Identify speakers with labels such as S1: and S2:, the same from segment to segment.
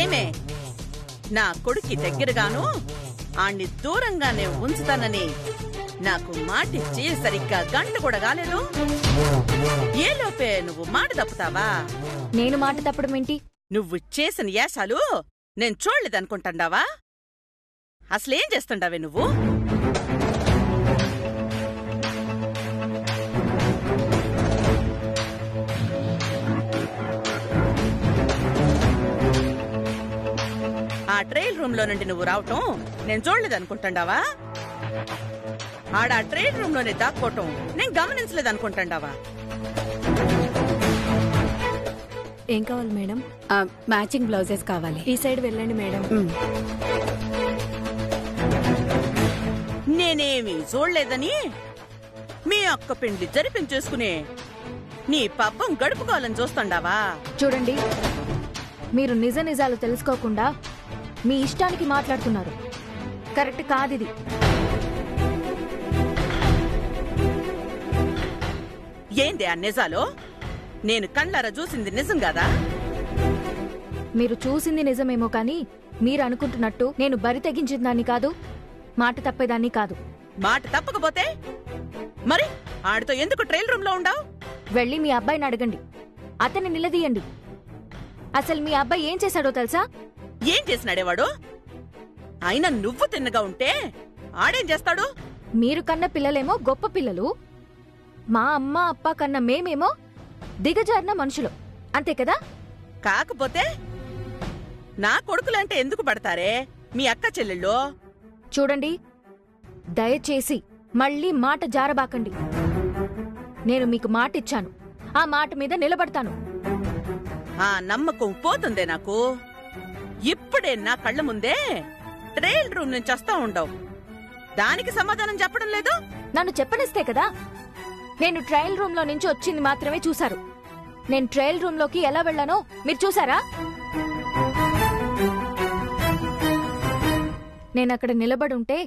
S1: ఏమే నా కొడుకి దగ్గరగాను ఆణ్ణి దూరంగానే ఉంచుతానని నాకు మాటిచ్చి సరిగ్గా గంట కూడా కాలేదు. ఏలోపే నువ్వు మాట తప్పుతావా?
S2: నేను మాట తప్పడం ఏంటి?
S1: నువ్వు చేసిన యాసాలు నేను చూడలేదనుకుంటాండావా? అసలేం చేస్తుండావే నువ్వు? ఆ ట్రైల్ రూమ్ లో నుండి నువ్వు రావటం నేను చూడలేదనుకుంటాండావా? ఆడ ట్రైల్ రూమ్ లోనే దాక్కోవటం నేను గమనించలేదనుకుంటాండావా?
S2: ఏం కావాలి మేడం?
S3: మ్యాచింగ్ బ్లౌజెస్ కావాలి.
S2: ఈ సైడ్ వెళ్ళండి మేడం.
S1: నేనేమి చూడలేదని మీ అక్క పెండ్లి జరిపించేసుకునే నీ పబ్బం గడుపుకోవాలని చూస్తుండావా?
S2: చూడండి, మీరు నిజ నిజాలు తెలుసుకోకుండా మీ ఇష్టానికి మాట్లాడుతున్నారు. కరెక్ట్ కాదిది.
S1: ఏంది ఆ నిజాలు? నేను కళ్ళారా చూసింది నిజం కదా?
S2: మీరు చూసింది నిజమేమో కానీ మీరు అనుకుంటున్నట్టు నేను బరి తెగించిన దాన్ని కాదు, మాట తప్పేదాన్ని కాదు.
S1: మాట తప్పకపోతే మరి ఆడితో ఎందుకు ట్రైల్ రూమ్ లో ఉండావు?
S2: వెళ్ళి మీ అబ్బాయిని అడగండి, అతన్ని నిలదీయండి. అసలు మీ అబ్బాయి ఏం చేశాడో తెలుసా?
S1: ఏం చేసినాడేవాడు? అయినా నువ్వు తిన్నగా ఉంటే ఆడేం చేస్తాడు?
S2: మీరు కన్న పిల్లలేమో గొప్ప పిల్లలు, మా అమ్మ అప్ప కన్న మేమేమో దిగజారిన మనుషులు, అంతే కదా?
S1: కాకపోతే నా కొడుకులంటే ఎందుకు పడతారే మీ అక్క చెల్లెళ్ళు?
S2: చూడండి, దయచేసి మళ్ళీ మాట జారబాకండి. నేను మీకు మాట ఇచ్చాను, ఆ మాట మీద నిలబడతాను.
S1: ఆ నమ్మకం పోతుందే నాకు. ఇప్పుడే నా కళ్ళ ముందే ట్రైల్ రూమ్ నుంచి వస్తా ఉండవు, దానికి సమాధానం చెప్పడం లేదు.
S2: నన్ను చెప్పనిస్తే కదా. నేను ట్రయల్ రూమ్ లో నుంచి వచ్చింది మాత్రమే చూశారు. నేను ట్రయల్ రూమ్ లోకి ఎలా వెళ్ళానో మీరు చూసారా? నేనక్కడ నిలబడుంటే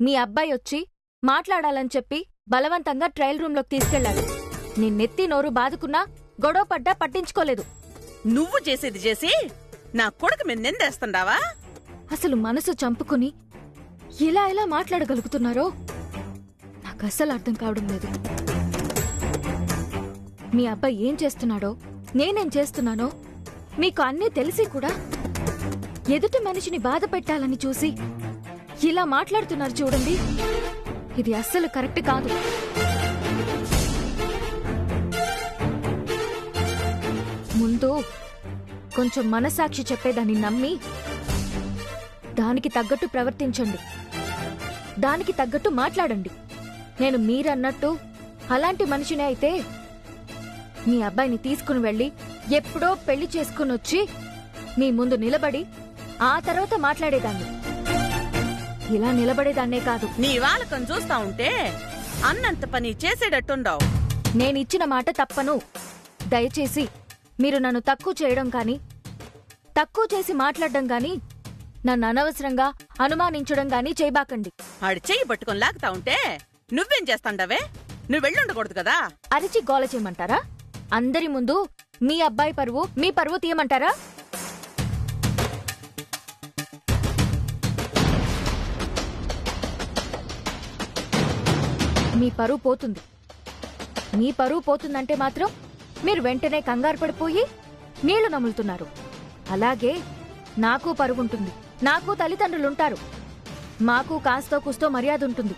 S2: మీ అబ్బాయి వచ్చి మాట్లాడాలని చెప్పి బలవంతంగా ట్రయల్ రూమ్ లోకి తీసుకెళ్లాడు. నేను నెత్తి నోరు బాదుకున్నా, గొడవ పడ్డా పట్టించుకోలేదు.
S1: నువ్వు చేసేది చేసి నా కొడుకు మీద నిందేస్తుండావా?
S2: అసలు మనసు చంపుకుని ఇలా ఎలా మాట్లాడగలుగుతున్నారో నాకు అస్సలు అర్థం కావడం లేదు. మీ అబ్బాయి ఏం చేస్తున్నాడో, నేనేం చేస్తున్నానో మీకు అన్నీ తెలిసి కూడా ఎదుటి మనిషిని బాధ పెట్టాలని చూసి ఇలా మాట్లాడుతున్నారు చూడండి. ఇది అస్సలు కరెక్ట్ కాదు. ముందు కొంచెం మనసాక్షి చెప్పేదాన్ని నమ్మి దానికి తగ్గట్టు ప్రవర్తించండి, దానికి తగ్గట్టు మాట్లాడండి. నేను మీరన్నట్టు అలాంటి మనిషినే అయితే మీ అబ్బాయిని తీసుకుని వెళ్ళి ఎప్పుడో పెళ్లి చేసుకుని వచ్చి మీ ముందు నిలబడి ఆ తర్వాత మాట్లాడేదాన్ని. ఇలా నిలబడేదాన్నే కాదు.
S1: నీ వాలకం చూస్తా ఉంటే అన్నంత పని చేసేటట్టుండవు.
S2: నేనిచ్చిన మాట తప్పను. దయచేసి మీరు నన్ను తక్కువ చేయడం కానీ, తక్కువ చేసి మాట్లాడడం గాని, నన్ను అనవసరంగా అనుమానించడం గాని చేయబాకండి.
S1: ఆడి చెయ్యి పట్టుకొని లాగుతా ఉంటే నువ్వేం చేస్తాండవే? నువ్వు వెళ్ళుండకూడదు కదా.
S2: అరిచి గోల చేయమంటారా? అందరి ముందు మీ అబ్బాయి పరువు, మీ పరువు తీయమంటారా? మీ పరువు పోతుంది. మీ పరువు పోతుందంటే మాత్రం మీరు వెంటనే కంగారు పడిపోయి నీళ్లు నములుతున్నారు. అలాగే నాకు పరుగుంటుంది, నాకు తల్లిదండ్రులుంటారు, మాకు కాస్తో కూస్తో మర్యాద ఉంటుంది.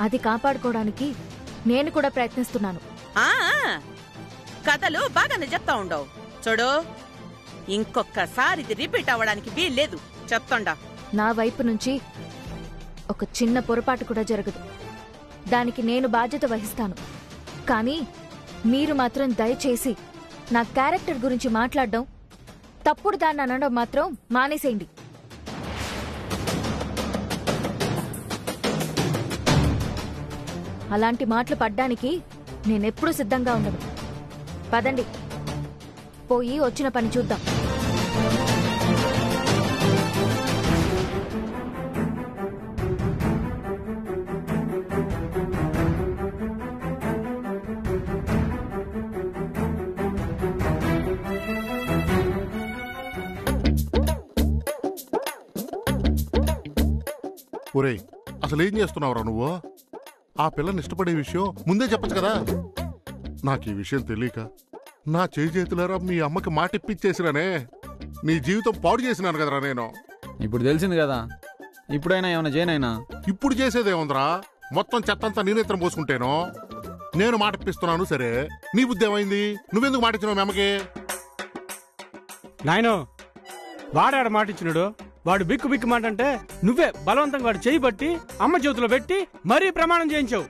S2: అది కాపాడుకోవడానికి నేను కూడా ప్రయత్నిస్తున్నాను.
S1: కథలు బాగానే చెప్తా ఉండవు. చూడు, ఇంకొక్కసారి ఇది రిపీట్ అవ్వడానికి వీల్లేదు చెప్తుండా.
S2: నా వైపు నుంచి ఒక చిన్న పొరపాటు కూడా జరగదు. దానికి నేను బాధ్యత వహిస్తాను. కానీ మీరు మాత్రం దయచేసి నా క్యారెక్టర్ గురించి మాట్లాడడం, తప్పుడు దాన్ని అనడం మాత్రం మానేసేయండి. అలాంటి మాటలు పడ్డానికి నేనెప్పుడూ సిద్ధంగా ఉండను. పదండి, పోయి వచ్చిన పని చూద్దాం.
S4: ఒరేయ్, అసలు ఏం చేస్తున్నావురా నువ్వు? ఆ పిల్లని ఇష్టపడే విషయం ముందే చెప్పచ్చు కదా. నాకు ఈ విషయం తెలియక నా చేతులారా మీ అమ్మకి మాట ఇప్పించేసిరానే. నీ జీవితం పాడు చేసినాను కదరా నేను.
S5: ఇప్పుడు తెలిసింది కదా, ఇప్పుడైనా ఏమైనా చేయనైనా?
S4: ఇప్పుడు చేసేదేముందిరా, మొత్తం చెత్తంతా నేనేత్రం పోసుకుంటేను. నేను మాట ఇప్పిస్తున్నాను సరే, నీ బుద్ధి ఏమైంది? నువ్వెందుకు మాట ఇచ్చినావు మీ అమ్మకి?
S6: నాయనో, వాడాడ మాట ఇచ్చినాడు. వాడు బిక్కు బిక్కు మాట అంటే నువ్వే బలవంతంగా వాడు చేయి బట్టి అమ్మ చేతిలో పెట్టి మరీ ప్రమాణం చేయించావు.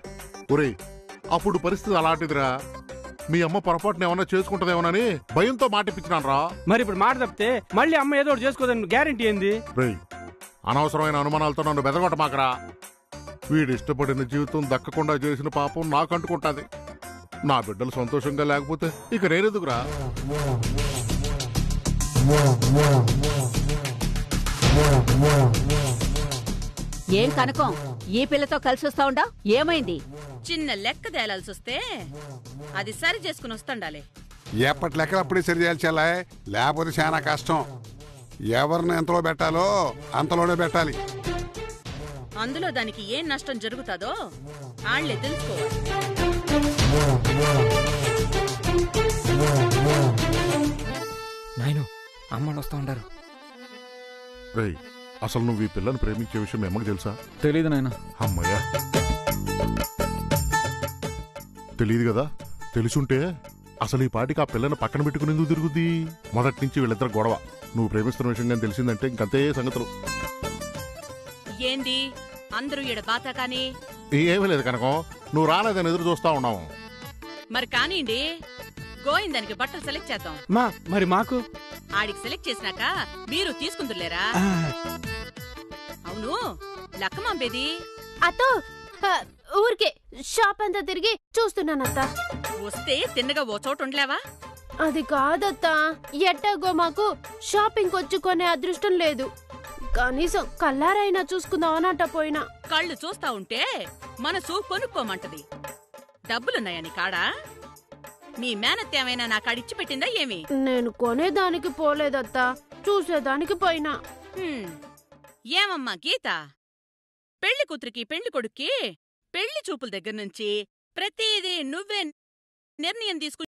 S4: ఒరేయ్, అప్పుడు పరిస్థితి అలాంటిదిరా. మీ అమ్మ పొరపాటున ఏమన్నా చేసుకుంటదేమోనని భయంతో మాట ఇప్పించినాను రా.
S6: మరి ఇప్పుడు మాట తప్పితే మళ్ళీ అమ్మ ఏదో ఒకటి చేసుకోదని గ్యారెంటీ ఏంది?
S4: రేయ్, అనవసరమైన అనుమానాలతో నన్ను బెదగొట్టమాకరా. వీడు ఇష్టపడిన జీవితం దక్కకుండా చేసిన పాపం నాకు అంటుకుంటాది. నా బిడ్డలు సంతోషంగా లేకపోతే ఇక నేనెందుకురా?
S7: ఏం కనకం, ఈ పిల్లతో కలిసి వస్తా ఉండా? ఏమైంది?
S1: చిన్న లెక్క తేలాల్సి వస్తే అది సరి చేసుకుని వస్తుండాలి.
S8: ఎప్పటి లెక్కలు అప్పుడే సరి చేయాల్చాలా, లేకపోతే చాలా కష్టం. ఎవరిని ఎంతలో పెట్టాలో అంతలోనే పెట్టాలి.
S1: అందులో దానికి ఏం నష్టం జరుగుతాదో ఆళ్లే తెలుసుకోవాలి.
S5: నాయను, అమ్మలు వస్తా ఉంటారు.
S4: రేయ్, అసలు నువ్వు ఈ పిల్లని ప్రేమించే విషయం మీ అమ్మకి తెలుసా?
S5: తెలీదు నాయన.
S4: అమ్మయ్యా, తెలీదు కదా. తెలుసుంటే అసలు ఈ పాటికి ఆ పిల్లని పక్కన పెట్టుకుని ఎందుకు తిరుగుద్ది? మొదటి నుంచి వీళ్ళిద్దరు గొడవ. నువ్వు ప్రేమిస్తున్న విషయం కానీ తెలిసిందంటే ఇంకంతే సంగతులు.
S1: ఏంది అందరూ ఈడ బాత కాని?
S4: ఏమీ లేదు కనకం, నువ్వు రాలేదని ఎదురు చూస్తా ఉన్నావు.
S1: మరి కానివ్వండి, గోయిందానికి బట్టలు సెలెక్ట్ చేద్దాం.
S6: మరి మాకు
S1: ఆడికి సెలెక్ట్ చేసినాక మీరు తీసుకుందులేరా? అవును, లక్కమాంబేది?
S9: అత్తో, ఊరికే షాప్ అంతా తిరిగి చూస్తున్నానత్తా.
S1: వస్తే తిన్నగా ఓ చోటు ఉండలేవా?
S9: అది కాదత్తా, ఎట్టాగో మాకు షాపింగ్ వచ్చుకునే అదృష్టం లేదు. కనీసం కల్లారైనా చూసుకుందామనట పోయినా.
S1: కళ్ళు చూస్తా ఉంటే మనసు కొనుక్కోమంటది. డబ్బులున్నాయా నీ కాడా? మీ మేనత్త ఏమైనా నా కాడిచ్చి పెట్టిందా ఏమి?
S9: నేను కొనేదానికి పోలేదత్తా, చూసేదానికి పోయినా.
S1: ఏమమ్మా గీత, పెళ్లి కూతురికి పెళ్లి కొడుక్కి పెళ్లి చూపుల దగ్గర నుంచి ప్రతిదీ నువ్వే నిర్ణయం తీసుకు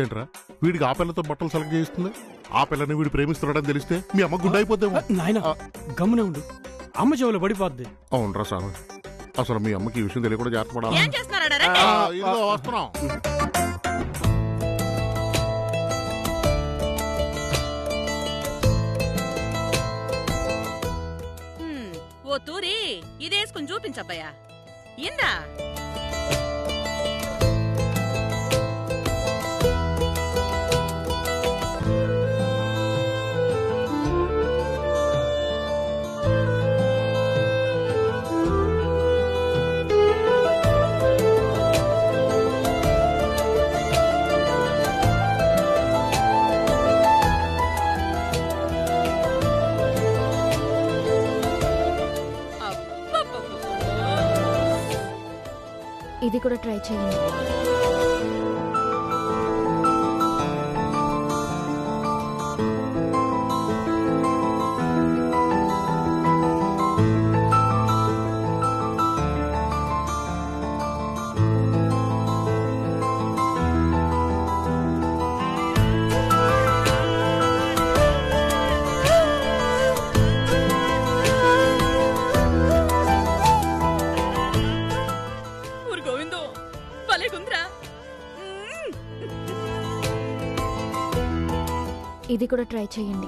S4: ఏంట్రా, వీడికి ఆ పిల్లతో బట్టలు సెలెక్ట్ చేస్తుంది. ఆ పిల్లని వీడు ప్రేమిస్తున్నాడని తెలిస్తే మీ అమ్మ గుండె అయిపోద్దేమో.
S6: నాయన, గమ్మునే ఉండు, అమ్మ చెవులో పడిపోద్ది.
S4: అవునరా సార్, అసలు మీ అమ్మకి ఈ విషయం తెలియకుండా జాగ్రత్త పడాలి.
S1: ఏం చేస్తున్నారా? రండి.
S4: ఇదిగో వస్తున్నాం.
S1: ఓ తూరి ఇదేసుకుని చూపించబ్బయ్యా. ఇందా
S2: ఇది కూడా ట్రై చేయండి. ఇది కూడా ట్రై చేయండి.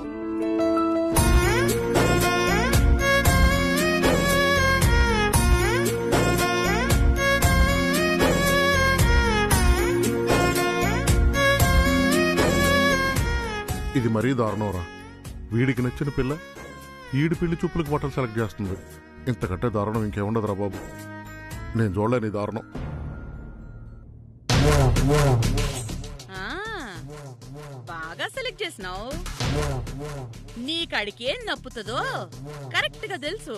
S4: ఇది మరీ దారుణంరా. వీడికి నచ్చిన పిల్ల ఈడి పెళ్లి చూపులకు బట్టలు సెలెక్ట్ చేస్తుంది. ఇంతకంటే దారుణం ఇంకేముండదురా బాబు. నేను చూడలేని దారుణం.
S1: బాగా సెలెక్ట్ చేసినావు. నీ కాడికి ఏం నప్పుతుందో కరెక్ట్ గా తెలుసు.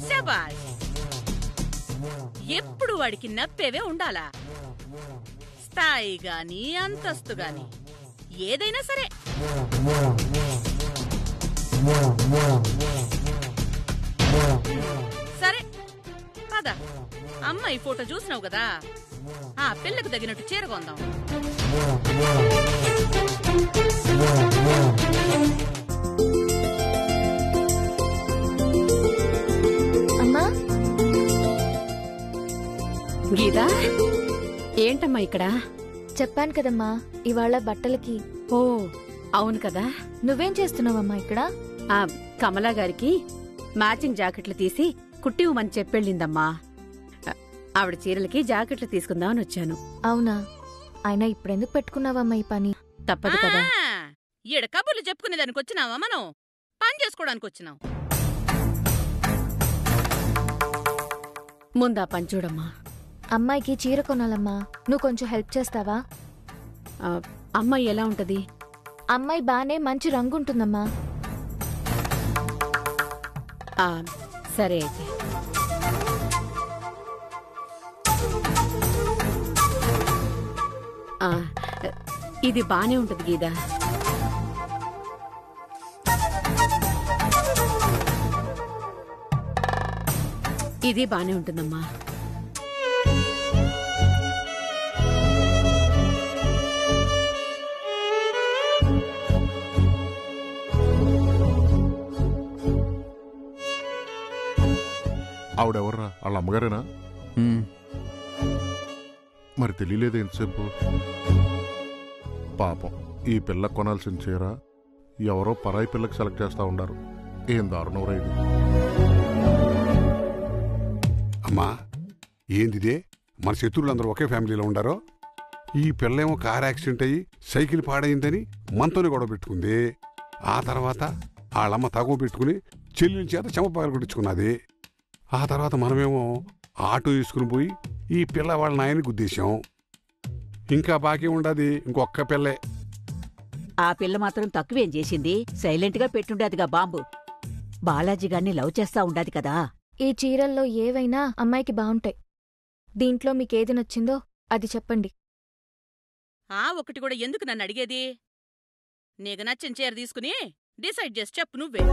S1: శబాష్. ఎప్పుడు వాడికి నప్పేవే ఉండాలా. స్థాయి గాని అంతస్తు గాని ఏదైనా సరే. సరే పద. అమ్మాయి ఫోటో చూసినావు కదా, ఆ పిల్లకు తగినట్టు చీర కొందాం.
S2: అమ్మా
S7: గీతా, ఏంటమ్మా ఇక్కడ?
S2: చెప్పాను కదమ్మా ఇవాళ బట్టలకి.
S7: ఓ అవును కదా.
S2: నువ్వేం చేస్తున్నావమ్మా ఇక్కడ?
S7: ఆ కమలా గారికి మ్యాచింగ్ జాకెట్లు తీసి కుట్టివ్వమని చెప్పెళ్ళిందమ్మా. ఆవిడ చీరలకి జాకెట్లు తీసుకుందామని వచ్చాను.
S2: అవునా? అయినా ఇప్పుడెందుకు పెట్టుకున్నావమ్మా ఈ పని?
S7: తప్పదు కదా.
S1: ఈడ కబుర్లు చెప్పుకునేదానికి వచ్చినావా? మనం పని చేసుకోవడానికి వచ్చినాం.
S7: ముందా పని చూడమ్మా.
S2: అమ్మాయికి చీర కొనాలమ్మా, నువ్వు కొంచెం హెల్ప్ చేస్తావా?
S7: అమ్మాయి ఎలా ఉంటది?
S2: అమ్మాయి బానే మంచి రంగుంటుందమ్మా.
S7: సరే అయితే. ఇది బానే ఉంటది గీదా. ఇది బానే ఉంటుందమ్మా.
S4: ఆవిడెవర్రా? వాళ్ళ అమ్మగారేనా? మరి తెలియలేదు ఎంతసేపు. పాపం ఈ పిల్ల కొనాల్సిన చీర ఎవరో పరాయి పిల్లకి సెలెక్ట్ చేస్తా ఉండారు. ఏం దారుణం రైడు.
S8: అమ్మా ఏందిదే? మన శత్రువులందరూ ఒకే ఫ్యామిలీలో ఉండారో? ఈ పిల్లేమో కార్ యాక్సిడెంట్ అయ్యి సైకిల్ పాడైందని మనతోనే గొడవ పెట్టుకుంది. ఆ తర్వాత వాళ్ళమ్మ తగువ పెట్టుకుని చెల్లెల చేత చెమపగలు కొట్టించుకున్నది. ఆ తర్వాత మనమేమో ఆటో తీసుకుని పోయి ఈ పిల్ల వాళ్ళ నాయని గుద్దేశాం. ఇంకా బాకీ ఉండదు ఇంకొక్క పిల్లే.
S7: ఆ పిల్ల మాత్రం తక్కువేం చేసింది? సైలెంట్ గా పెట్టుండేదిగా బాంబు. బాలాజీ గారిని లవ్ చేస్తా ఉండాది కదా.
S2: ఈ చీరల్లో ఏవైనా అమ్మాయికి బావుంటాయి. దీంట్లో మీకేది నచ్చిందో అది చెప్పండి.
S1: ఒకటి కూడా ఎందుకు నన్ను అడిగేది? నీకు నచ్చిన చీర తీసుకుని డిసైడ్ చేసి చెప్పు నువ్వే.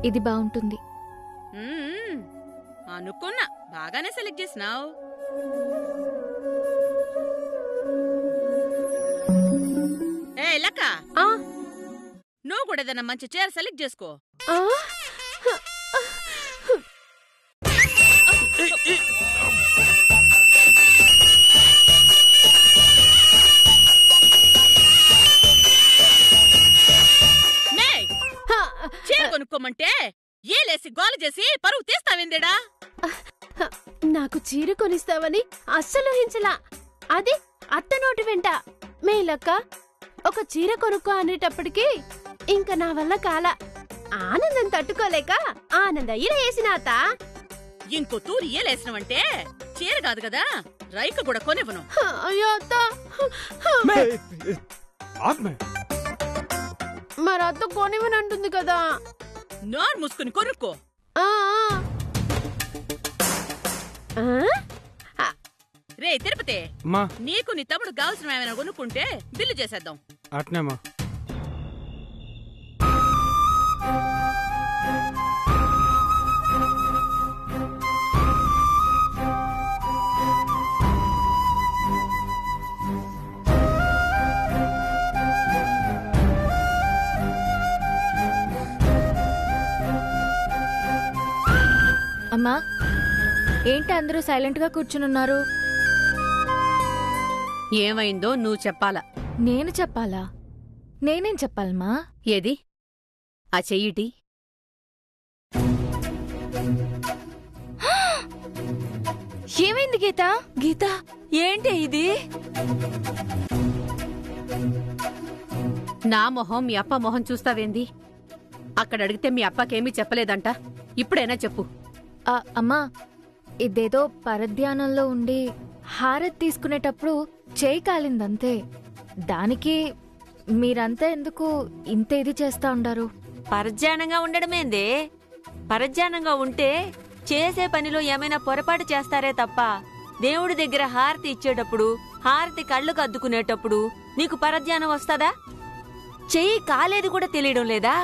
S2: ఇది బావుంటుంది.
S1: అనుకున్నా, బాగానే సెలెక్ట్ చేసినావు. ఏ లక్క, నువ్వు కూడా ఏదైనా మంచి చీర సెలెక్ట్ చేసుకో. చీర కొనుక్కోమంటే ఏలేసి గోల చేసి పరువు తీస్తావేందేడా?
S9: నాకు చీర కొనిస్తావని అస్సలు హించలా. అది అత్త నోటి వెంట. మేలక్క ఒక చీర కొనుక్కో అనేటప్పటికి ఇంక నా వల్ల కాల. ఆనందం తట్టుకోలేక ఆనందయ్య వేసినాత.
S1: ఇంకో తూరి ఏలేసినవంటే చీర కాదు కదా, రైక కూడా కొనివ్వను.
S9: అయ్యో అత్త, మరి అత్త కొనివ్వనంటుంది కదా.
S1: నోరు మూసుకుని కొనుక్కో. రే తిరుపతి, నీకు నీ తమ్ముడు కావాల్సిన ఏమైనా కొనుక్కుంటే బిల్లు చేసేద్దాం.
S6: అట్నేమా?
S2: అమ్మా ఏంటి అందరూ సైలెంట్ గా కూర్చునున్నారు?
S7: ఏమైందో నువ్వు చెప్పాలా.
S2: నేను చెప్పాలా? నేనేం చెప్పాలమ్మా?
S7: ఏది ఆ చెయ్యిటి?
S9: ఏమైంది గీత?
S10: గీత ఏంటి ఇది?
S7: నా మొహం మీ అప్ప మొహం చూస్తావేంది? అక్కడ అడిగితే మీ అప్పకేమీ చెప్పలేదంట. ఇప్పుడైనా చెప్పు.
S2: అమ్మా, ఇదేదో పరధ్యానంలో ఉండి హారతి తీసుకునేటప్పుడు చేయి కాలిందంతే. దానికి మీరంతా ఎందుకు ఇంత ఇది చేస్తా ఉండారు?
S10: పరధ్యానంగా ఉండడమేందే? పరధ్యానంగా ఉంటే చేసే పనిలో ఏమైనా పొరపాటు చేస్తారే తప్ప దేవుడి దగ్గర హారతి ఇచ్చేటప్పుడు, హారతి కళ్ళకు అద్దుకునేటప్పుడు నీకు పరధ్యానం వస్తదా? చెయ్యి కాలేదు కూడా తెలియడం లేదా?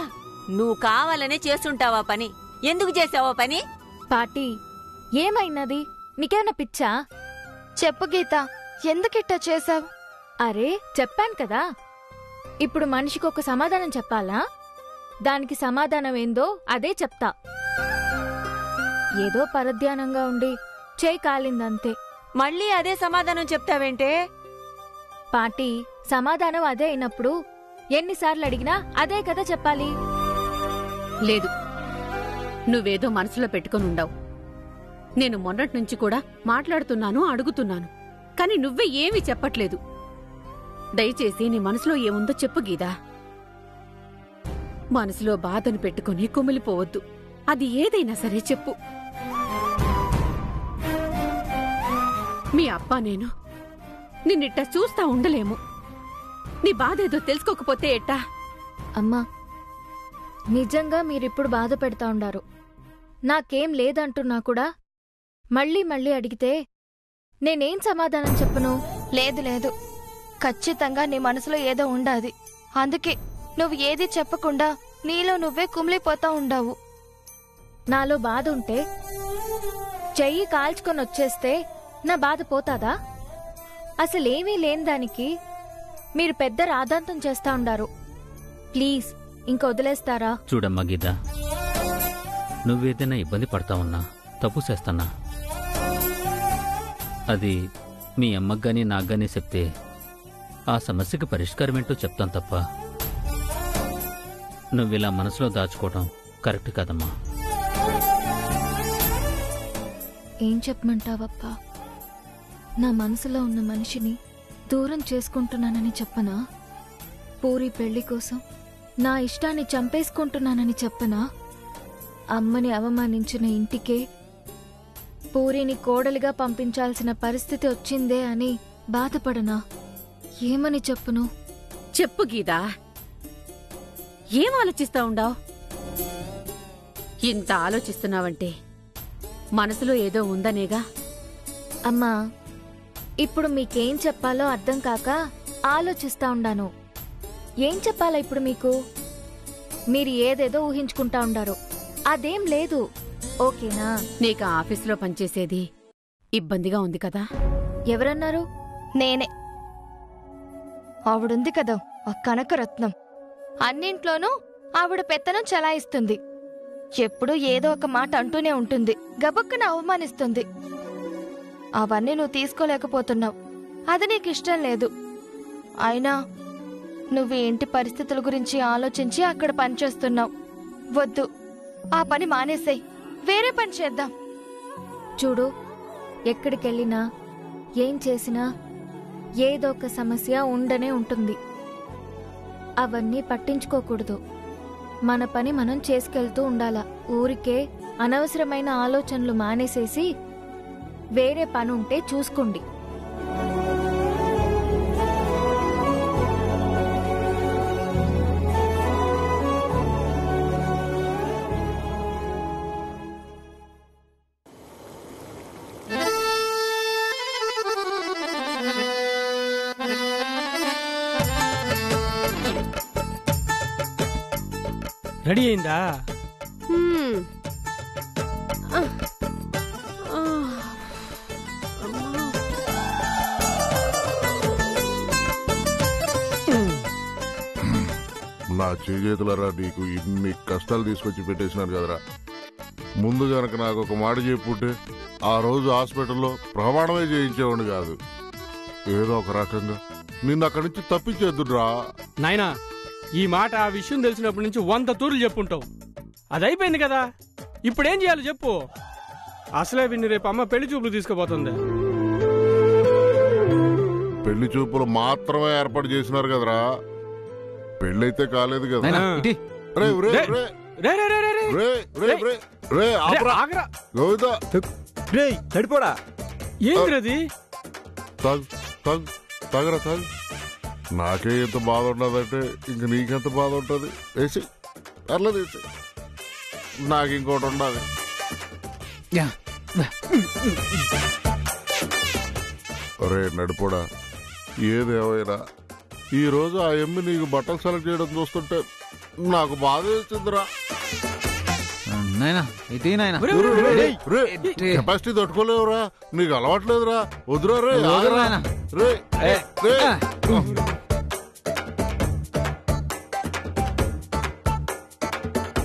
S10: నువ్వు కావాలనే చేస్తుంటావా పని? ఎందుకు చేసావా పని?
S2: పాటి, ఏమైనది? నీకేమైనా పిచ్చా?
S9: చెప్పు గీత, ఎందుకిట్టా చేసావు?
S2: అరే చెప్పాను కదా, ఇప్పుడు మనిషికి ఒక సమాధానం చెప్పాలా? దానికి సమాధానం ఏందో అదే చెప్తా. ఏదో పరధ్యానంగా ఉండి చేయి కాలిందంతే.
S10: మళ్ళీ అదే సమాధానం చెప్తావేంటే?
S2: పాటి, సమాధానం అదే అయినప్పుడు ఎన్నిసార్లు అడిగినా అదే కదా చెప్పాలి.
S7: లేదు, నువ్వేదో మనసులో పెట్టుకుని ఉండవు. నేను మొన్నటి నుంచి కూడా మాట్లాడుతున్నాను, అడుగుతున్నాను, కాని నువ్వే ఏమీ చెప్పట్లేదు. దయచేసి నీ మనసులో ఏముందో చెప్పు గీదా. మనసులో బాధను పెట్టుకుని కుమిలిపోవద్దు. అది ఏదైనా సరే చెప్పు. మీ అప్ప నేను నిన్నిట్టా చూస్తా ఉండలేము. నీ బాధేదో తెలుసుకోకపోతే ఎట్టా?
S2: అమ్మా, నిజంగా మీరిప్పుడు బాధ పెడతా ఉండారు. నాకేం లేదంటున్నా కూడా మళ్ళీ మళ్ళీ అడిగితే నేనేం సమాధానం చెప్పను?
S9: లేదు లేదు, ఖచ్చితంగా నీ మనసులో ఏదో ఉండాది. అందుకే నువ్వు ఏది చెప్పకుండా నీలో నువ్వే కుమిలిపోతా ఉండావు.
S2: నాలో బాధ ఉంటే చెయ్యి కాల్చుకొని వచ్చేస్తే నా బాధ పోతాదా? అసలేమీ లేని దానికి మీరు పెద్ద రాద్ధాంతం చేస్తా ఉండారు. ప్లీజ్ ఇంక వదిలేస్తారా?
S11: చూడమ్మా గీత, నువ్వేదైనా ఇబ్బంది పడతా ఉన్నా, తప్పు చేస్తానా, అది మీ అమ్మగాని నాకుగాని చెప్తే ఆ సమస్యకి పరిష్కారం ఏంటో చెప్తాను తప్ప నువ్విలా మనసులో దాచుకోవటం కరెక్ట్ కాదమ్మా.
S2: ఏం చెప్పమంటావప్పా? నా మనసులో ఉన్న మనిషిని దూరం చేసుకుంటున్నానని చెప్పనా? పూరి పెళ్లి కోసం నా ఇష్టాన్ని చంపేసుకుంటున్నానని చెప్పనా? అమ్మని అవమానించిన ఇంటికే పూరిని కోడలిగా పంపించాల్సిన పరిస్థితి వచ్చిందే అని బాధపడనా? ఏమని చెప్పును?
S7: చెప్పు గీదా, ఏం ఆలోచిస్తా ఉండావు? ఇంత ఆలోచిస్తున్నావంటే మనసులో ఏదో ఉందనేగా.
S2: అమ్మా, ఇప్పుడు మీకేం చెప్పాలో అర్థం కాక ఆలోచిస్తా ఉండాను. ఏం చెప్పాలా ఇప్పుడు మీకు? మీరు ఏదేదో ఊహించుకుంటా ఉండారు. అదేం లేదు, ఓకేనా?
S7: నీకు ఆఫీసులో పనిచేసేది ఇబ్బందిగా ఉంది కదా?
S2: ఎవరన్నారు?
S9: నేనే. ఆవిడుంది కదా ఆ కనకరత్నం, అన్నింట్లోనూ ఆవిడ పెత్తనం చలాయిస్తుంది. ఎప్పుడూ ఏదో ఒక మాట అంటూనే ఉంటుంది, గబక్కున అవమానిస్తుంది. అవన్నీ నువ్వు తీసుకోలేకపోతున్నావు, అది నీకిష్టం లేదు. అయినా నువ్వు ఇంటి పరిస్థితుల గురించి ఆలోచించి అక్కడ పనిచేస్తున్నావు. వద్దు, ఆ పని మానేసేయ్, వేరే పని చేద్దాం.
S2: చూడు, ఎక్కడికెళ్ళినా ఏం చేసినా ఏదో ఒక సమస్య ఉండనే ఉంటుంది. అవన్నీ పట్టించుకోకూడదు. మన పని మనం చేసుకెళ్తూ ఉండాలా. ఊరికే అనవసరమైన ఆలోచనలు మానేసేసి వేరే పని ఉంటే చూసుకోండి.
S6: రెడీ అయిందా?
S4: నా చేతులరా నీకు ఇన్ని కష్టాలు తీసుకొచ్చి పెట్టేసినాను కదరా. ముందు గనక నాకు ఒక మాట చెప్పుంటే ఆ రోజు హాస్పిటల్లో ప్రమాణమే చేయించేవాడిని కాదు. ఏదో ఒక రకంగా నిన్ను అక్కడి నుంచి తప్పించేద్దురా.
S6: నాయనా, ఈ మాట ఆ విషయం తెలిసినప్పటి నుంచి 100 తూర్లు చెప్పుంటావు. అది అయిపోయింది కదా, ఇప్పుడేం చేయాలో చెప్పు. అసలే విన్ని రేపు అమ్మ పెళ్లి చూపులు తీసుకుపోతుంది.
S4: పెళ్లి చూపులు మాత్రమే ఏర్పాటు చేసినారు కదరా, పెళ్ళైతే కాలేదు కదా.
S5: నాయనా, ఇటీ.
S4: రే, రే, రే,
S6: రే, రే, రే, రే, రే.
S4: రే, రే, రే, రే, ఆపురా.
S6: ఆగరా.
S4: గోవిందా,
S5: రేయ్ చెడిపోడా.
S6: ఏంటిది?
S4: తాగు, తాగు, తాగరా, తాగు. నాకే ఎంత బాధ ఉండదంటే ఇంక నీకెంత బాధ ఉంటుంది. వేసి పర్లేదు, వేసి. నాకు ఇంకోటి ఉండాలి. రే నడిపోడా, ఏదేమైనా ఈ రోజు ఆ ఎమ్మి నీకు బట్టలు సెలెక్ట్ చేయడం చూస్తుంటే నాకు బాధ వేసిందిరా.
S5: నాయనా ఇటీ నాయనా.
S4: కెపాసిటీ తట్టుకోలేవురా, నీకు అలవాట్లేదురా. వద్దురా రే,
S5: వదరు
S4: ఆగరా.
S5: నాయనా.
S4: రే, రే.